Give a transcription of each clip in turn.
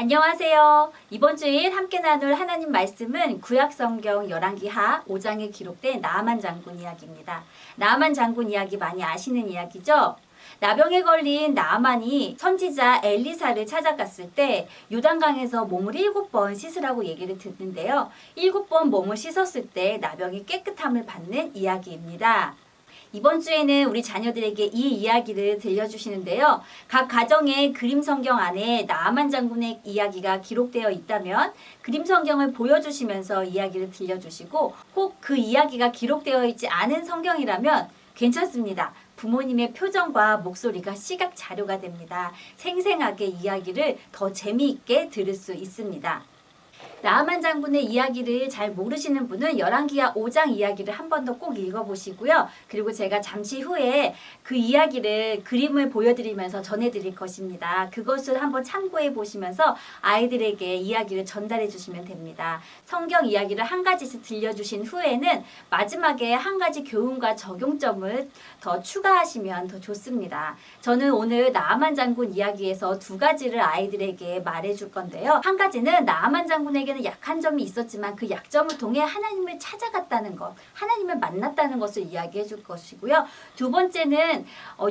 안녕하세요. 이번 주일 함께 나눌 하나님 말씀은 구약성경 열왕기하 5장에 기록된 나아만 장군 이야기입니다. 나아만 장군 이야기 많이 아시는 이야기죠? 나병에 걸린 나아만이 선지자 엘리사를 찾아갔을 때 요단강에서 몸을 7번 씻으라고 얘기를 듣는데요. 7번 몸을 씻었을 때 나병이 깨끗함을 받는 이야기입니다. 이번 주에는 우리 자녀들에게 이 이야기를 들려주시는데요. 각 가정의 그림 성경 안에 나아만 장군의 이야기가 기록되어 있다면 그림 성경을 보여주시면서 이야기를 들려주시고 혹 그 이야기가 기록되어 있지 않은 성경이라면 괜찮습니다. 부모님의 표정과 목소리가 시각 자료가 됩니다. 생생하게 이야기를 더 재미있게 들을 수 있습니다. 나아만 장군의 이야기를 잘 모르시는 분은 열왕기하 5장 이야기를 한 번 더 꼭 읽어보시고요. 그리고 제가 잠시 후에 그 이야기를 그림을 보여드리면서 전해드릴 것입니다. 그것을 한번 참고해 보시면서 아이들에게 이야기를 전달해 주시면 됩니다. 성경 이야기를 한 가지씩 들려주신 후에는 마지막에 한 가지 교훈과 적용점을 더 추가하시면 더 좋습니다. 저는 오늘 나아만 장군 이야기에서 두 가지를 아이들에게 말해줄 건데요. 한 가지는 나아만 장군에게 약한 점이 있었지만 그 약점을 통해 하나님을 찾아갔다는 것, 하나님을 만났다는 것을 이야기해 줄 것이고요. 두 번째는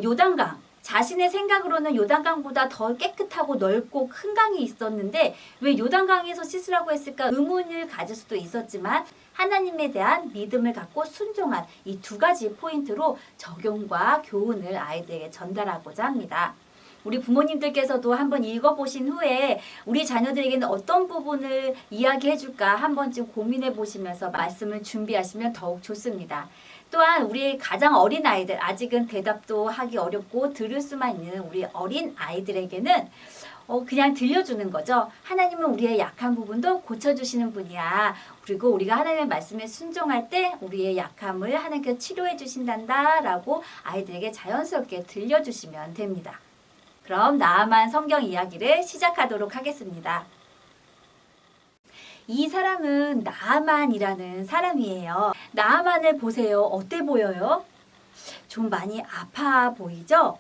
요단강. 자신의 생각으로는 요단강보다 더 깨끗하고 넓고 큰 강이 있었는데 왜 요단강에서 씻으라고 했을까 의문을 가질 수도 있었지만 하나님에 대한 믿음을 갖고 순종한 이 두 가지 포인트로 적용과 교훈을 아이들에게 전달하고자 합니다. 우리 부모님들께서도 한번 읽어보신 후에 우리 자녀들에게는 어떤 부분을 이야기해 줄까 한 번쯤 고민해 보시면서 말씀을 준비하시면 더욱 좋습니다. 또한 우리 가장 어린 아이들, 아직은 대답도 하기 어렵고 들을 수만 있는 우리 어린 아이들에게는 그냥 들려주는 거죠. 하나님은 우리의 약한 부분도 고쳐주시는 분이야. 그리고 우리가 하나님의 말씀에 순종할 때 우리의 약함을 하나님께서 치료해 주신단다 라고 아이들에게 자연스럽게 들려주시면 됩니다. 그럼 나아만 성경 이야기를 시작하도록 하겠습니다. 이 사람은 나아만이라는 사람이에요. 나아만을 보세요. 어때 보여요? 좀 많이 아파 보이죠?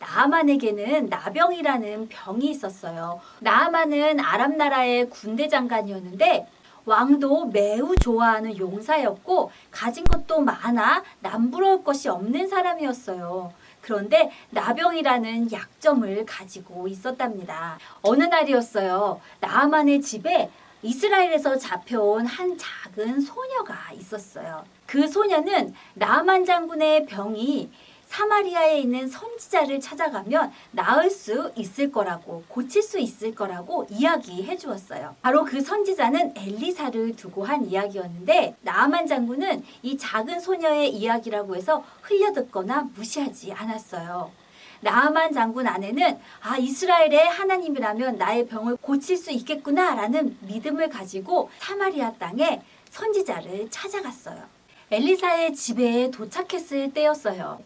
나아만에게는 나병이라는 병이 있었어요. 나아만은 아람 나라의 군대 장관이었는데 왕도 매우 좋아하는 용사였고 가진 것도 많아 남부러울 것이 없는 사람이었어요. 그런데 나병이라는 약점을 가지고 있었답니다. 어느 날이었어요. 나아만의 집에 이스라엘에서 잡혀온 한 작은 소녀가 있었어요. 그 소녀는 나아만 장군의 병이 사마리아에 있는 선지자를 찾아가면 나을 수 있을 거라고, 고칠 수 있을 거라고 이야기해 주었어요. 바로 그 선지자는 엘리사를 두고 한 이야기였는데 나아만 장군은 이 작은 소녀의 이야기라고 해서 흘려듣거나 무시하지 않았어요. 나아만 장군 안에는 이스라엘의 하나님이라면 나의 병을 고칠 수 있겠구나 라는 믿음을 가지고 사마리아 땅에 선지자를 찾아갔어요. 엘리사의 집에 도착했을 때였어요.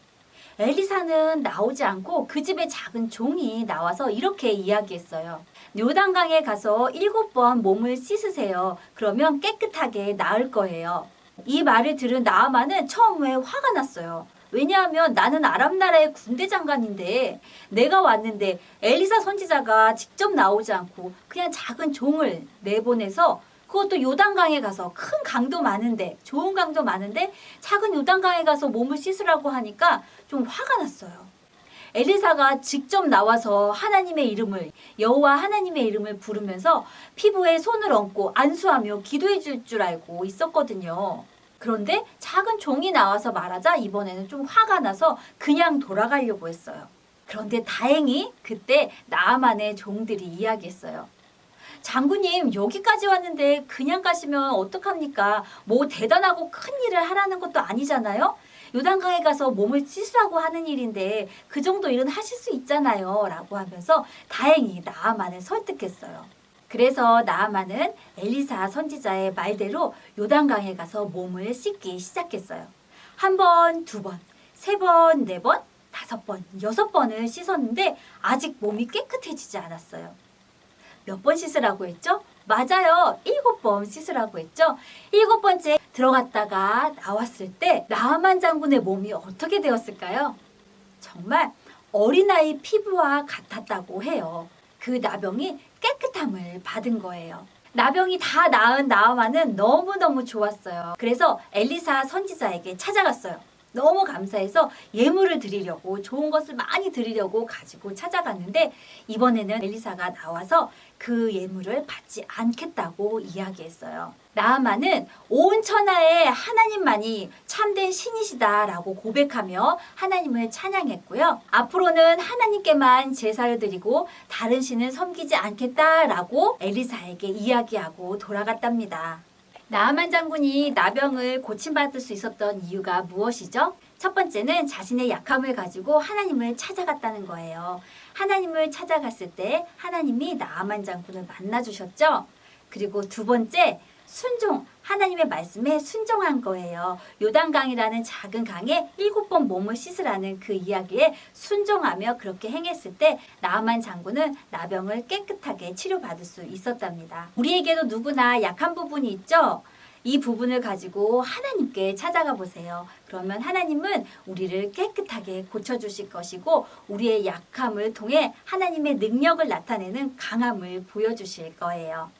엘리사는 나오지 않고 그 집에 작은 종이 나와서 이렇게 이야기했어요. 요단강에 가서 7번 몸을 씻으세요. 그러면 깨끗하게 나을 거예요. 이 말을 들은 나아만은 처음에 화가 났어요. 왜냐하면 나는 아람 나라의 군대 장관인데 내가 왔는데 엘리사 선지자가 직접 나오지 않고 그냥 작은 종을 내보내서 그것도 요단강에 가서 큰 강도 많은데 좋은 강도 많은데 작은 요단강에 가서 몸을 씻으라고 하니까 좀 화가 났어요. 엘리사가 직접 나와서 하나님의 이름을 여호와 하나님의 이름을 부르면서 피부에 손을 얹고 안수하며 기도해 줄 줄 알고 있었거든요. 그런데 작은 종이 나와서 말하자 이번에는 좀 화가 나서 그냥 돌아가려고 했어요. 그런데 다행히 그때 나아만의 종들이 이야기했어요. 장군님 여기까지 왔는데 그냥 가시면 어떡합니까? 뭐 대단하고 큰 일을 하라는 것도 아니잖아요? 요단강에 가서 몸을 씻으라고 하는 일인데 그 정도 일은 하실 수 있잖아요 라고 하면서 다행히 나아만을 설득했어요. 그래서 나아만은 엘리사 선지자의 말대로 요단강에 가서 몸을 씻기 시작했어요. 한 번, 두 번, 세 번, 네 번, 5번, 6번을 씻었는데 아직 몸이 깨끗해지지 않았어요. 몇 번 씻으라고 했죠? 맞아요. 7번 씻으라고 했죠? 7번째 들어갔다가 나왔을 때 나아만 장군의 몸이 어떻게 되었을까요? 정말 어린아이 피부와 같았다고 해요. 그 나병이 깨끗하게 깨끗함을 받은 거예요. 나병이 다 나은 나아만은 너무너무 좋았어요. 그래서 엘리사 선지자에게 찾아갔어요. 너무 감사해서 예물을 드리려고, 좋은 것을 많이 드리려고 가지고 찾아갔는데, 이번에는 엘리사가 나와서 그 예물을 받지 않겠다고 이야기했어요. 나아만은 온 천하에 하나님만이 참된 신이시다라고 고백하며 하나님을 찬양했고요. 앞으로는 하나님께만 제사를 드리고 다른 신은 섬기지 않겠다라고 엘리사에게 이야기하고 돌아갔답니다. 나아만 장군이 나병을 고침받을 수 있었던 이유가 무엇이죠? 첫 번째는 자신의 약함을 가지고 하나님을 찾아갔다는 거예요. 하나님을 찾아갔을 때 하나님이 나아만 장군을 만나주셨죠? 그리고 두 번째, 순종, 하나님의 말씀에 순종한 거예요. 요단강이라는 작은 강에 7번 몸을 씻으라는 그 이야기에 순종하며 그렇게 행했을 때 나아만 장군은 나병을 깨끗하게 치료받을 수 있었답니다. 우리에게도 누구나 약한 부분이 있죠? 이 부분을 가지고 하나님께 찾아가 보세요. 그러면 하나님은 우리를 깨끗하게 고쳐주실 것이고 우리의 약함을 통해 하나님의 능력을 나타내는 강함을 보여주실 거예요.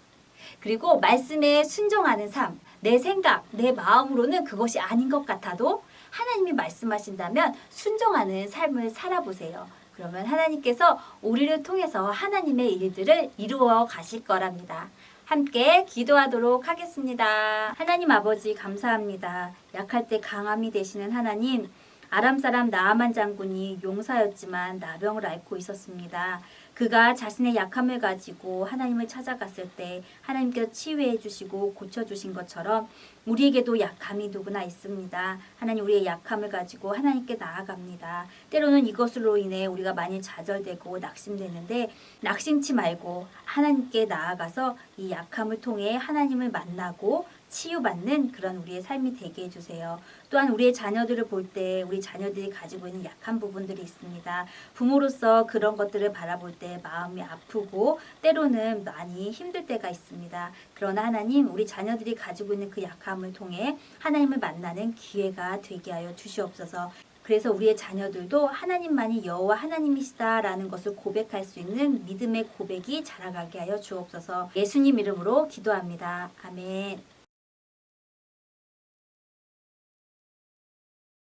그리고 말씀에 순종하는 삶, 내 생각, 내 마음으로는 그것이 아닌 것 같아도 하나님이 말씀하신다면 순종하는 삶을 살아보세요. 그러면 하나님께서 우리를 통해서 하나님의 일들을 이루어 가실 거랍니다. 함께 기도하도록 하겠습니다. 하나님 아버지 감사합니다. 약할 때 강함이 되시는 하나님, 아람 사람 나아만 장군이 용사였지만 나병을 앓고 있었습니다. 그가 자신의 약함을 가지고 하나님을 찾아갔을 때 하나님께서 치유해 주시고 고쳐주신 것처럼 우리에게도 약함이 누구나 있습니다. 하나님, 우리의 약함을 가지고 하나님께 나아갑니다. 때로는 이것으로 인해 우리가 많이 좌절되고 낙심되는데 낙심치 말고 하나님께 나아가서 이 약함을 통해 하나님을 만나고 치유받는 그런 우리의 삶이 되게 해주세요. 또한 우리의 자녀들을 볼 때 우리 자녀들이 가지고 있는 약한 부분들이 있습니다. 부모로서 그런 것들을 바라볼 때 마음이 아프고 때로는 많이 힘들 때가 있습니다. 그러나 하나님, 우리 자녀들이 가지고 있는 그 약함을 통해 하나님을 만나는 기회가 되게 하여 주시옵소서. 그래서 우리의 자녀들도 하나님만이 여호와 하나님이시다라는 것을 고백할 수 있는 믿음의 고백이 자라가게 하여 주옵소서. 예수님 이름으로 기도합니다. 아멘.